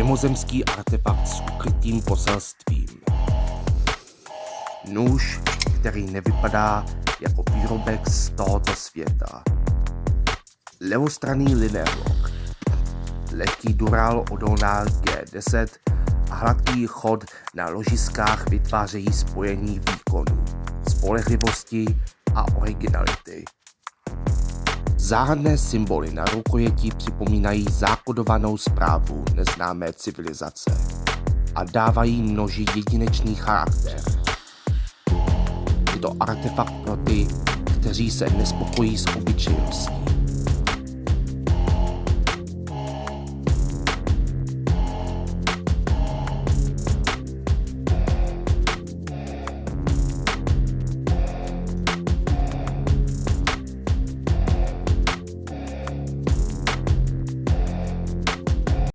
mimozemský artefakt s ukrytým poselstvím. Nůž, který nevypadá jako výrobek z tohoto světa. Levostranný linearlock, lehký dural odolná G10 a hladký chod na ložiskách vytvářejí spojení výkonu, spolehlivosti a originality. Záhadné symboly na rukojetí připomínají zakódovanou zprávu neznámé civilizace a dávají noži jedinečný charakter. Je to artefakt pro ty, kteří se nespokojí s obyčejností.